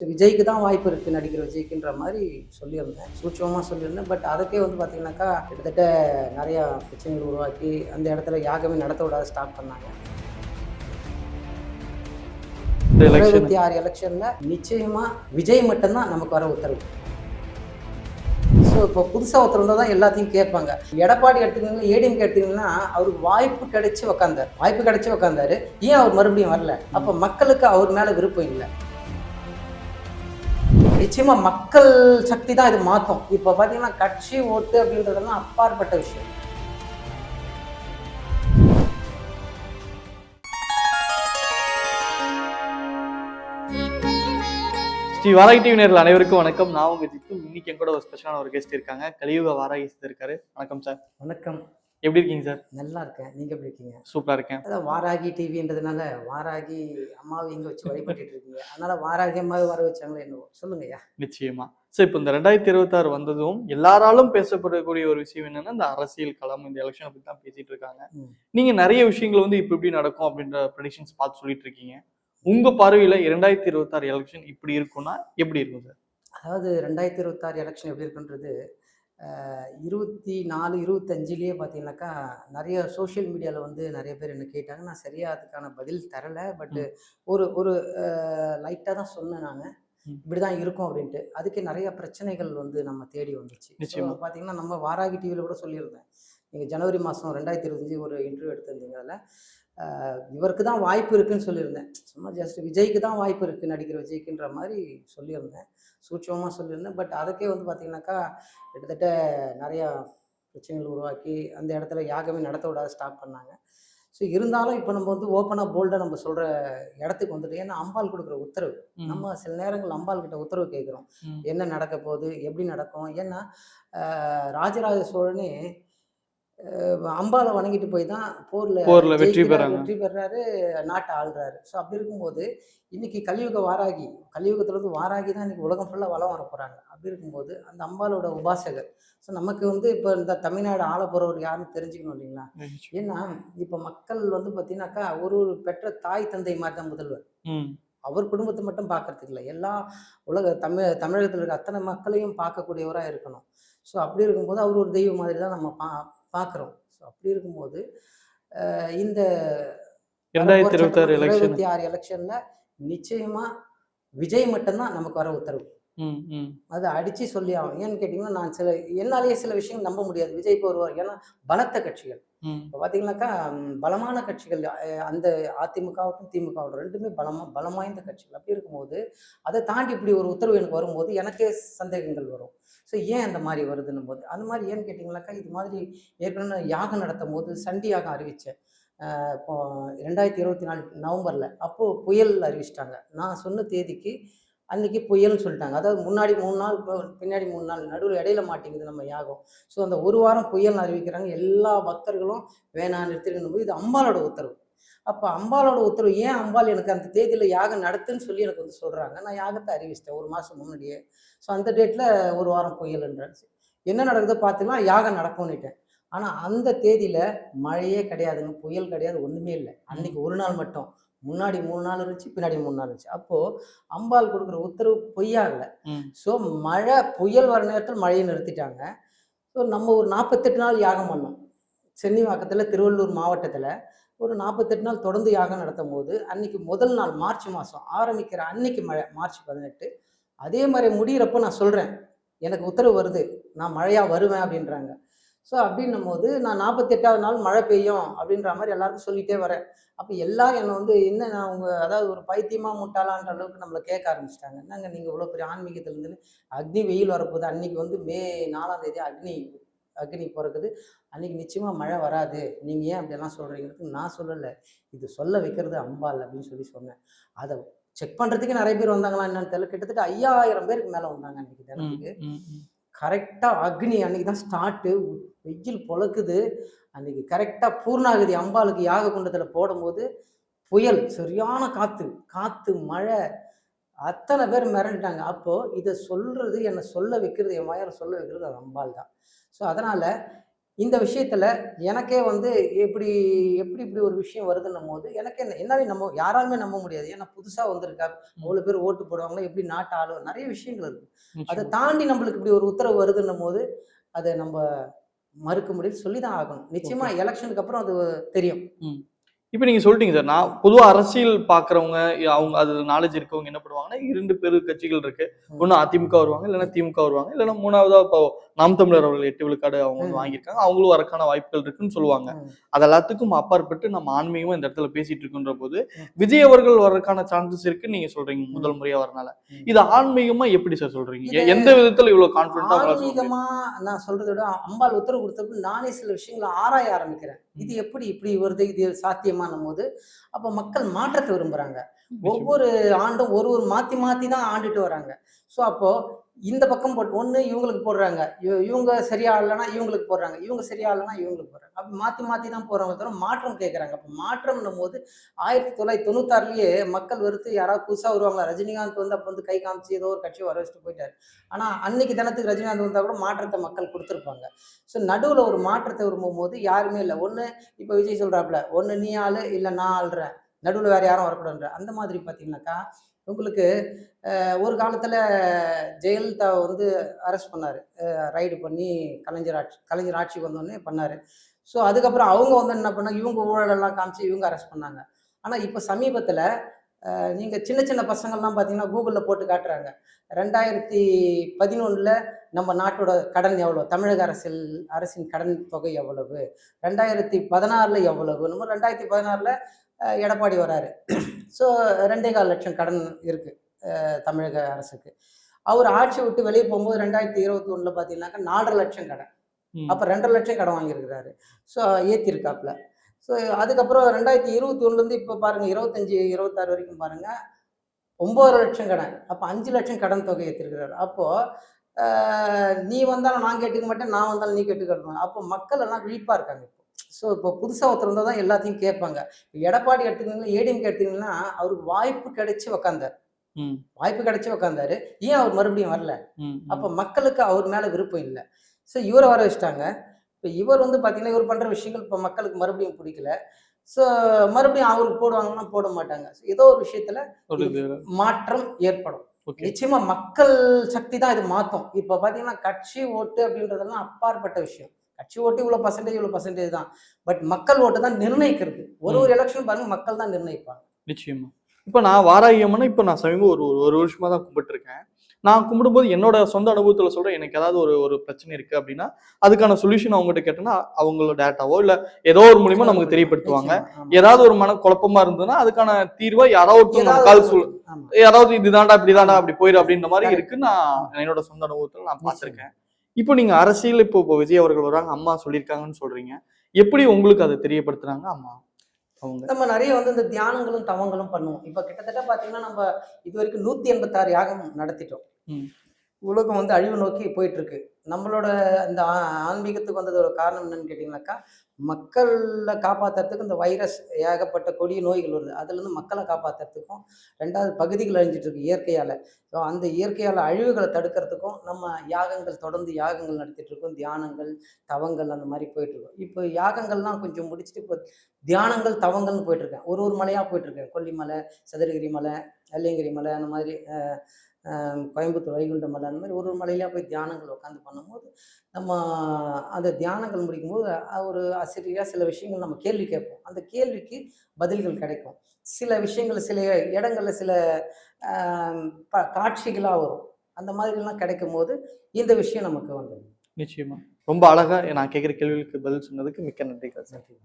விஜய்க்கு தான் வாய்ப்பு இருக்குது, நடிக்கிற விஜய்க்குன்ற மாதிரி சொல்லியிருந்தேன், சூட்சமாக சொல்லியிருந்தேன். பட் அதுக்கே வந்து பார்த்தீங்கன்னாக்கா கிட்டத்தட்ட நிறையா பிரச்சனைகள் உருவாக்கி அந்த இடத்துல யாகமே நடத்த விடாத ஸ்டாப் பண்ணாங்க. 26 எலெக்ஷனில் நிச்சயமாக விஜய் மட்டும்தான் நமக்கு வர உத்தரவு. ஸோ இப்போ புதுசாக ஒருத்தர் வந்தால் தான் எல்லாத்தையும் கேட்பாங்க. எடப்பாடி எடுத்துக்கிங்கன்னா, ஏடிஎம்கே எடுத்துக்கிங்கன்னா அவருக்கு வாய்ப்பு கிடைச்சி உக்காந்தாரு. ஏன் அவர் மறுபடியும் வரல? அப்போ மக்களுக்கு அவர் மேலே விருப்பம் இல்லை. நிச்சயமா மக்கள் சக்தி தான் இது மாற்றும். இப்போ பார்த்தீங்கன்னா கட்சி ஓட்டு அப்படின்றதெல்லாம் அப்பாற்பட்ட விஷயம். ஸ்ரீ வாராகி டிவி நேயர்கள் அனைவருக்கும் வணக்கம். நான் உங்க ஜித்து. இன்னைக்கு என் கூட ஒரு ஸ்பெஷலான ஒரு கெஸ்ட் இருக்காங்க. கலியுக வாராகி இருக்காரு. வணக்கம் சார். வணக்கம். எப்படி இருக்கீங்க சார்? நல்லா இருக்கேன். நீங்க எப்படி இருக்கீங்க? சூப்பரா இருக்கேன். அதான் வாராகி டிவின்றதுனால வாராகி அம்மாவை இங்க வச்சு வழிபட்டு இருக்கீங்க, அதனால வாராகி அம்மாவை வர வச்சாங்களோ என்னவோ. சொல்லுங்கய்யா. நிச்சயமா சார். இப்போ இந்த 2026 வந்ததும் எல்லாராலும் பேசப்படக்கூடிய ஒரு விஷயம் என்னன்னா, இந்த அரசியல் களம், இந்த எலெக்ஷனை பத்தி தான் பேசிட்டு இருக்காங்க. நீங்க நிறைய விஷயங்கள் வந்து இப்படி நடக்கும் அப்படின்ற ப்ரெடிக்ஷன்ஸ் பார்த்து சொல்லிட்டு இருக்கீங்க. உங்க பார்வையில 2026 எலெக்ஷன் இப்படி இருக்கும்னா எப்படி இருக்கும் சார்? அதாவது 2026 எலெக்ஷன் எப்படி இருக்குன்றது 24, 25லேயே பார்த்தீங்கன்னாக்கா நிறைய சோஷியல் மீடியாவில் வந்து நிறைய பேர் என்ன கேட்டாங்க. நான் சரியாக அதுக்கான பதில் தரலை. பட்டு ஒரு ஒரு லைட்டாக தான் சொன்னேன் நான், இப்படி தான் இருக்கும் அப்படின்ட்டு. அதுக்கு நிறைய பிரச்சனைகள் வந்து நம்ம தேடி வந்துச்சு. பார்த்தீங்கன்னா நம்ம வாராகி டிவியில் கூட சொல்லியிருந்தேன். நீங்கள் ஜனவரி மாதம் 2025 ஒரு இன்டர்வியூ எடுத்திருந்தீங்க. அதில் இவருக்கு தான் வாய்ப்பு இருக்குன்னு சொல்லியிருந்தேன். சும்மா ஜஸ்ட் விஜய்க்கு தான் வாய்ப்பு இருக்குது, நடிக்கிற விஜய்க்குன்ற மாதிரி சொல்லியிருந்தேன், சூட்சமாக சொல்லியிருந்தேன். பட் அதுக்கே வந்து பார்த்தீங்கன்னாக்கா கிட்டத்தட்ட நிறையா பிரச்சனைகள் உருவாக்கி அந்த இடத்துல யாகமே நடத்த விடாத ஸ்டாப் பண்ணாங்க. ஸோ இருந்தாலும் இப்போ நம்ம வந்து ஓப்பனாக போல்டாக நம்ம சொல்கிற இடத்துக்கு வந்துட்டு, ஏன்னா அம்பாள் கொடுக்குற உத்தரவு. நம்ம சில நேரங்கள் அம்பாள் கிட்ட உத்தரவு கேட்குறோம், என்ன நடக்க போகுது, எப்படி நடக்கும். ஏன்னா ராஜராஜ சோழனே அம்பாவை வணங்கிட்டு போய் தான் போர்ல வெற்றி பெறாரு, நாட்டை ஆள்றாரு. ஸோ அப்படி இருக்கும்போது இன்னைக்கு கலியுக வாராகி, கலியுகத்துல வாராகி தான் இன்னைக்கு உலகம் ஃபுல்லாக வளம் வர போறாங்க. அப்படி இருக்கும்போது அந்த அம்பாலோட உபாசகர். ஸோ நமக்கு வந்து இப்போ இந்த தமிழ்நாடு ஆள போறவர் யாருன்னு தெரிஞ்சுக்கணும் இல்லைங்களா? ஏன்னா இப்போ மக்கள் வந்து பார்த்தீங்கன்னாக்கா ஒரு பெற்ற தாய் தந்தை மாதிரி தான் முதல்வர். அவர் குடும்பத்தை மட்டும் பார்க்கறதுக்கு இல்லை, எல்லா தமிழகத்தில் இருக்க அத்தனை மக்களையும் பார்க்கக்கூடியவராக இருக்கணும். ஸோ அப்படி இருக்கும்போது அவர் ஒரு தெய்வம் மாதிரி தான் நம்ம பார்க்குறோம். ஸோ அப்படி இருக்கும்போது இந்த 2026 எலெக்ஷன்ல நிச்சயமா விஜய் மட்டும்தான் நமக்கு வர உத்தரவு. அதை அடிச்சு சொல்லி ஆகும். ஏன்னு கேட்டீங்கன்னா, நான் என்னாலேயே சில விஷயங்கள் நம்ப முடியாது. விஜய் இப்போ வருவார், ஏன்னா பலத்த கட்சிகள். இப்போ பார்த்தீங்கன்னாக்கா பலமான கட்சிகள், அந்த அதிமுகவும் திமுகவும் ரெண்டுமே பலம் வாய்ந்த கட்சிகள். அப்படி இருக்கும்போது அதை தாண்டி இப்படி ஒரு உத்தரவு எனக்கு வரும்போது எனக்கே சந்தேகங்கள் வரும். ஸோ ஏன் அந்த மாதிரி வருதுன்னும் போது, அந்த மாதிரி ஏன்னு கேட்டிங்கனாக்கா, இது மாதிரி ஏற்கனவே யாகம் நடத்தும் போது சண்டி யாகம் அறிவித்தேன். இப்போ 2024 நவம்பரில் அப்போது புயல் அறிவிச்சிட்டாங்க. நான் சொன்ன தேதிக்கு அன்றைக்கி புயல்னு சொல்லிட்டாங்க. அதாவது முன்னாடி 3 நாள், பின்னாடி 3 நாள், நடுவில் இடையில மாட்டேங்குது நம்ம யாகம். ஸோ அந்த ஒரு வாரம் புயல்னு அறிவிக்கிறாங்க. எல்லா பக்தர்களும் வேணாம் நிறுத்திக்கணும் போது, இது அம்பாலோட உத்தரவு. அப்போ அம்பாலோட உத்தரவு, ஏன் அம்பாள் எனக்கு அந்த தேதியில் யாகம் நடத்துன்னு சொல்லி எனக்கு வந்து சொல்கிறாங்க. நான் யாகத்தை அறிவிச்சிட்டேன் 1 மாதம் முன்னாடியே. ஸோ அந்த டேட்டில் ஒரு வாரம் புயல்ன்றாச்சு. என்ன நடக்குதோ பார்த்துக்கலாம், யாகம் நடக்கும்னுட்டேன். ஆனால் அந்த தேதியில் மழையே கிடையாதுங்க, புயல் கிடையாது, ஒன்றுமே இல்லை. அன்றைக்கி ஒரு நாள் மட்டும், முன்னாடி 3 நாள் இருந்துச்சு, பின்னாடி 3 நாள் இருந்துச்சு. அப்போது அம்பாள் கொடுக்குற உத்தரவு பொய்யாகலை. ஸோ மழை புயல் வர நேரத்தில் மழையை நிறுத்திட்டாங்க. ஸோ நம்ம ஒரு 48 நாள் யாகம் பண்ணோம். சென்னிவாக்கத்தில், திருவள்ளூர் மாவட்டத்தில் ஒரு 48 நாள் தொடர்ந்து யாகம் நடத்தும் போது, அன்னைக்கு முதல் நாள் மார்ச் மாதம் ஆரம்பிக்கிற அன்னைக்கு மழை, மார்ச் 18. அதே மாதிரி முடிகிறப்போ நான் சொல்கிறேன், எனக்கு உத்தரவு வருது, நான் மழையாக வருவேன் அப்படின்றாங்க. ஸோ அப்படின்னும் போது நான் 48வது நாள் மழை பெய்யும் அப்படின்ற மாதிரி எல்லாருக்கும் சொல்லிகிட்டே வரேன். அப்போ எல்லாரும் என்னை வந்து என்ன, நான் அவங்க அதாவது ஒரு பைத்தியமாக முட்டாளான்ற அளவுக்கு நம்மளை கேட்க ஆரம்பிச்சிட்டாங்க. என்னங்க நீங்கள் இவ்வளோ பெரிய ஆன்மீகத்தில் இருந்துன்னு, அக்னி வெயில் வரப்போகுது, அன்றைக்கி வந்து மே 4ஆம் தேதி அக்னி பிறக்குது, அன்றைக்கி நிச்சயமாக மழை வராது, நீங்கள் ஏன் அப்படியெல்லாம் சொல்கிறீங்களுக்கு. நான் சொல்லலை, இது சொல்ல வைக்கிறது அம்பாள் அப்படின்னு சொல்லி சொன்னேன். அதை செக் பண்ணுறதுக்கு நிறைய பேர் வந்தாங்களா என்னன்னு தெரியல. கிட்டத்தட்ட 5000 பேருக்கு மேலே வந்தாங்க அன்றைக்கி தினத்துக்கு. கரெக்டாக அக்னி அன்றைக்கி தான் ஸ்டார்ட்டு, வெயில் பொழக்குது. அன்றைக்கி கரெக்டாக பூர்ணாகதி அம்பாளுக்கு யாக குண்டத்தில் போடும்போது புயல், சரியான காற்று மழை, அத்தனை பேர் மிரண்டுட்டாங்க. அப்போது இதை சொல்கிறது, என்னை சொல்ல வைக்கிறது, என் வாயால் சொல்ல வைக்கிறது அது அம்பாள் தான். ஸோ அதனால் இந்த விஷயத்துல எனக்கே வந்து எப்படி எப்படி இப்படி ஒரு விஷயம் வருதுன்னும் போது எனக்கு என்னாலே யாராலுமே நம்ப முடியாது. ஏன்னா புதுசா வந்திருக்கா, அவ்வளவு பேர் ஓட்டு போடுவாங்களா, எப்படி நாட்டு ஆளும் நிறைய விஷயங்கள் இருக்கு. அதை நிச்சயமா. தாண்டி நம்மளுக்கு இப்படி ஒரு உத்தரவு வருதுன்னும் போது அதை நம்ம மறுக்க முடியாது, சொல்லிதான் ஆகணும். நிச்சயமா ஓகே. எலெக்ஷனுக்கு அப்புறம் அது தெரியும். ம். இப்ப நீங்க சொல்லிட்டீங்க சார். நான் பொதுவா அரசியல் பார்க்கிறவங்க, அவங்க அது நாலேட்ஜ் இருக்கவங்க என்ன பண்ணுவாங்கன்னா, 2 கட்சிகள் இருக்கு. ம். ஒண்ணு அதிமுக வருவாங்க, இல்லன்னா திமுக வருவாங்க. இல்லன்னா 3வதா இப்போ நாம் தமிழர் அவர்கள் 8 விழுக்காடு அவங்க வந்து ம். வாங்கியிருக்காங்க. அவங்களும் வரக்கான வாய்ப்புகள் இருக்குன்னு சொல்லுவாங்க. ம். அது எல்லாத்துக்கும் அப்பாற்பட்டு நம்ம ஆன்மீகமா இந்த இடத்துல பேசிட்டு இருக்கோன்ற போது, ம். விஜய் அவர்கள் வர்றதுக்கான சான்சஸ் இருக்குன்னு நீங்க சொல்றீங்க. ம். முதல் முறையா வரனால. ம். இது ஆன்மீகமா எப்படி சார் சொல்றீங்க? இது எந்த விதத்துல இவ்வளவு கான்ஃபிடென்ட்டா உங்களால சொல்ல முடியும்? ஆன்மீகமா நான் சொல்றத விட அம்பாள் உத்தரவு கொடுத்தப்ப நானே சில விஷயங்களை ஆராய ஆரம்பிக்கிறேன். இது ம். எப்படி இப்படி வருது, இது சாத்தியமானும் போது அப்ப மக்கள் மாற்றத்தை விரும்புறாங்க. நிச்சயமா. ஒவ்வொரு ஆண்டும் ஒரு ஒரு மாத்தி மாத்தி தான் ஆண்டுட்டு வராங்க. ஸோ அப்போ இந்த பக்கம் போட்டு ஒண்ணு இவங்களுக்கு போடுறாங்க. இவங்க சரியா இல்லைன்னா இவங்களுக்கு போடுறாங்க. இவங்க சரியா இல்லைன்னா இவங்களுக்கு போடுறாங்க. அப்படி மாத்தி மாத்தி தான் போறாங்க தவிர மாற்றம் கேட்கறாங்க. அப்ப மாற்றம்ன்னும் போது 1996லயே மக்கள் வெறுத்து யாராவது புதுசா வருவாங்களா? ரஜினிகாந்த் வந்து அப்ப வந்து கை காமிச்சு ஏதோ ஒரு கட்சியை வர வச்சுட்டு போயிட்டாரு. ஆனா அன்னைக்கு தினத்துக்கு ரஜினிகாந்த் வந்தா கூட மாற்றத்தை மக்கள் குடுத்திருப்பாங்க. ஸோ நடுவுல ஒரு மாற்றத்தை விரும்பும்போது யாருமே இல்ல. ஒண்ணு இப்ப விஜய் சொல்றாப்புல, "ஒண்ணு நீ ஆளு, இல்ல நான் ஆள்றேன். நடுவுல வேற யாரும் வரக்கூடாதுன்ற." அந்த மாதிரி பார்த்தீங்கன்னாக்கா, உங்களுக்கு ஒரு காலத்துல ஜெயலலிதாவ வந்து அரெஸ்ட் பண்ணாரு. ரைடு பண்ணி கலைஞர் ஆட்சிக்கு வந்தோனே பண்ணாரு. ஸோ அதுக்கப்புறம் அவங்க வந்து என்ன பண்ணாங்க, இவங்க ஊழலெல்லாம் காமிச்சு இவங்க அரெஸ்ட் பண்ணாங்க. ஆனா இப்ப சமீபத்துல நீங்க சின்ன சின்ன பசங்கள்லாம் பார்த்தீங்கன்னா, கூகுள்ல போட்டு காட்டுறாங்க. 2011ல நம்ம நாட்டோட கடன் எவ்வளோ? தமிழக அரசின் கடன் தொகை எவ்வளவு? 2016ல எவ்வளவு? என்னமோ 2016ல எடப்பாடி வராரு. ஸோ 2,4 லட்சம் கடன் இருக்கு தமிழக அரசுக்கு. அவர் ஆட்சி விட்டு வெளிய போம்போது 2021ல பார்த்தீங்கன்னாக்கா 4,5 லட்சம் கடன். ம். அப்ப 2,5 லட்சம் கடன் வாங்கியிருக்கிறாரு. ஸோ ஏத்தியிருக்காப்ல. ஸோ அதுக்கப்புறம் 2021லேருந்து இப்ப பாருங்க 25, 26 வரைக்கும் பாருங்க 9,5 லட்சம் கடன். அப்ப 5 லட்சம் கடன் தொகை ஏத்திருக்கிறாரு. அப்போ அ நீ வந்தாலும் நான் கேட்டுக்க மாட்டேன், நான் வந்தாலும் நீ கேட்டுக்க மாட்ட. அப்போ மக்கள் எல்லாம் விழிப்பா இருக்காங்க இப்போ. ஸோ இப்போ புதுசா ஒருத்தர் வந்தா தான் எல்லாத்தையும் கேட்பாங்க. எடப்பாடி எடுத்துக்கிட்டீங்கன்னா, ஏடிஎம்கே எடுத்தீங்கன்னா, அவருக்கு வாய்ப்பு கிடைச்சு உக்காந்தாரு. ம். வாய்ப்பு கிடைச்சு உக்காந்தாரு. ஏன் அவர் மறுபடியும் வரல? ம். அப்ப ம். மக்களுக்கு அவர் மேல விருப்பம் இல்ல. ஸோ இவர வர வச்சுட்டாங்க. இப்ப இவர் வந்து பார்த்தீங்கன்னா, இவர் பண்ற விஷயங்கள் இப்ப மக்களுக்கு மறுபடியும் புடிக்கல. ஸோ மறுபடியும் அவருக்கு போடுவாங்கன்னா போட மாட்டாங்க. ஏதோ ஒரு விஷயத்துல ஒரு இது இது மாற்றம் ஏற்படும். ஓகே. நிச்சயமா மக்கள் சக்தி தான் இது மாத்தும். இப்ப பார்த்தீங்கன்னா, கட்சி ஓட்டு அப்படின்றதெல்லாம் அப்பாற்பட்ட விஷயம். கட்சி ஓட்டு இவ்வளோ பெர்சன்டேஜ் தான். பட் மக்கள் ஓட்டு தான் நிர்ணயிக்கிறது. ஒரு ம். ஒரு எலக்ஷன் பாருங்க மக்கள் தான் நிர்ணயிப்பாங்க. நிச்சயமா. இப்ப நான் வாராகி அம்மன இப்ப நான் சமீபம் ஒரு வருஷமா தான் கும்பிட்டுருக்கேன். நான் கும்பிடும்போது என்னோட சொந்த அனுபவத்துல சொல்றேன். எனக்கு ஏதாவது ஒரு ஒரு பிரச்சனை இருக்கு அப்டின்னா, அதுக்கான சொல்யூஷன் அவங்ககிட்ட கேட்டேன்னா, அவங்களோட டேட்டாவோ இல்ல ஏதோ ஒரு மூலியமா நமக்கு தெரியப்படுத்துவாங்க. நிச்சயமா. ஆமா. ஏதாவது ஒரு குழப்பமா இருந்ததுன்னா, அதுக்கான தீர்வா யாராவது ஒருத்தவங்க ஏதாவது நமக்காக ஒரு ஆமா. யாராவது இதுதான்டா, இப்படிதான்டா, ஆமா. அப்படி போயிரு அப்படின்ற மாரி கரெக்ட். இருக்கு. நான் என்னோட சொந்த அனுபவத்துல நான் நிச்சயமா. பார்த்திருக்கேன். இப்போ நீங்க அரசியல் இப்போ விஜய் அவர்கள் வராங்க, அம்மா சொல்லியிருக்காங்கன்னு சொல்றீங்க. எப்படி உங்களுக்கு அத தெரியப்படுத்துனாங்க அம்மா அவங்க? நம்ம நெறைய வந்து இந்த தியானங்களும், தவங்களும் பண்ணுவோம். இப்ப கிட்டத்தட்ட பார்த்தீங்கன்னா, நம்ம இதுவரைக்கும் 186 யாகம் நடத்திட்டோம். ம். உலகம் வந்து அழிவு நோக்கி போயிட்டு இருக்கு. நம்மளோட அந்த ஆன்மீகத்துக்கு வந்ததோட காரணம் என்னன்னு கேட்டீங்கன்னாக்கா, மக்கள காப்பாத்துறதுக்கு இந்த வைரஸ் ஏகப்பட்ட கொடிய நோய்கள் வருது. அதுலேருந்து மக்கள காப்பாத்துறதுக்கும், 2வது பகுதிகள் அழிஞ்சிட்டு இருக்கு இயற்கையால. ஸோ அந்த இயற்கையால அழிவுகள தடுக்கிறதுக்கும் நம்ம தொடர்ந்து யாகங்கள் நடத்திட்டு இருக்கோம். தியானங்கள், தவங்கள் அந்த மாரி போயிட்டு இருக்கோம். இப்போ யாகங்கள்லாம் கொஞ்சம் முடிச்சுட்டு இப்போ தியானங்கள், தவங்கள்னு போயிட்டு இருக்கேன். ஒரு ஒரு மலையா போயிட்டு இருக்கேன். கொல்லிமலை, சதுரகிரி மலை, வெள்ளியங்கிரி மலை அந்த மாதிரி கோயம்புத்தூர் வைகுண்ட மலை அந்த மாதிரி ஒரு ஒரு மலையிலயா போய் தியானங்கள் உட்காந்து பண்ணும்போது, நம்ம அந்த தியானங்கள் முடிக்கும்போது ஒரு ஆசிரியரா சில விஷயங்கள் நம்ம கேள்வி கேட்போம். அந்த கேள்விக்கு பதில்கள் கிடைக்கும். சில விஷயங்கள் சில இடங்கள்ல சில அ காட்சிகளா வரும். அந்த மாதிரிலாம் கிடைக்கும்போது, இந்த விஷயம் நமக்கு வந்தது. நிச்சயமா. ரொம்ப அழகா நான் கேட்கிற கேள்விகளுக்கு பதில் சொன்னதுக்கு மிக்க நன்றிகள் சார். நன்றி.